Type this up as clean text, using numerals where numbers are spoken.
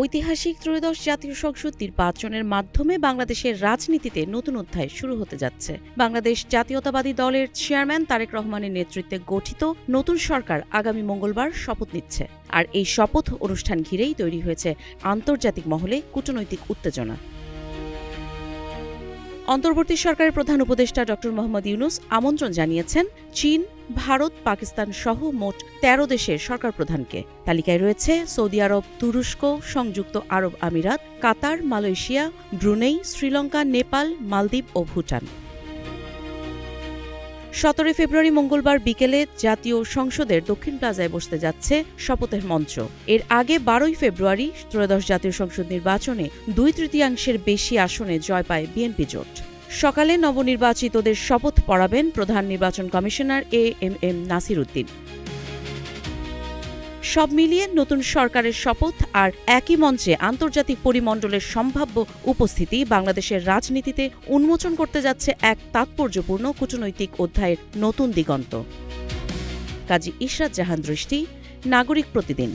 ঐতিহাসিক ত্রয়োদশ জাতীয় সংসদ নির্বাচনের মাধ্যমে বাংলাদেশের রাজনীতিতে নতুন অধ্যায় শুরু হতে যাচ্ছে। বাংলাদেশ জাতীয়তাবাদী দলের চেয়ারম্যান তারেক রহমানের নেতৃত্বে গঠিত নতুন সরকার আগামী মঙ্গলবার শপথ নিচ্ছে। আর এই শপথ অনুষ্ঠান ঘিরেই তৈরি হয়েছে আন্তর্জাতিক মহলে কূটনৈতিক উত্তেজনা। অন্তর্বর্তী সরকারের প্রধান উপদেষ্টা ড. মোহাম্মদ ইউনূস আমন্ত্রণ জানিয়েছেন চীন, ভারত, পাকিস্তান সহ মোট ১৩ দেশের সরকার প্রধানকে। তালিকায় রয়েছে সৌদি আরব, তুরস্ক, সংযুক্ত আরব আমিরাত, কাতার, মালয়েশিয়া, ব্রুনেই, শ্রীলঙ্কা, নেপাল, মালদ্বীপ ও ভুটান। ১৭ ফেব্রুয়ারি মঙ্গলবার বিকেলে জাতীয় সংসদের দক্ষিণ প্লাজায় বসতে যাচ্ছে শপথের মঞ্চ। এর আগে ১২ ফেব্রুয়ারি ত্রয়োদশ জাতীয় সংসদ নির্বাচনে ২/৩ বেশি আসনে জয় পায় বিএনপি জোট। সকালে নবনির্বাচিতদের শপথ পড়াবেন প্রধান নির্বাচন কমিশনার এএমএম নাসির উদ্দিন। সব মিলিয়ে নতুন সরকারের শপথ আর একই মঞ্চে আন্তর্জাতিক পরিমণ্ডলের সম্ভাব্য উপস্থিতি বাংলাদেশের রাজনীতিতে উন্মোচন করতে যাচ্ছে এক তাৎপর্যপূর্ণ কূটনৈতিক অধ্যায়ের নতুন দিগন্ত। কাজী ইশরাত জাহান দৃষ্টি, নাগরিক প্রতিদিন।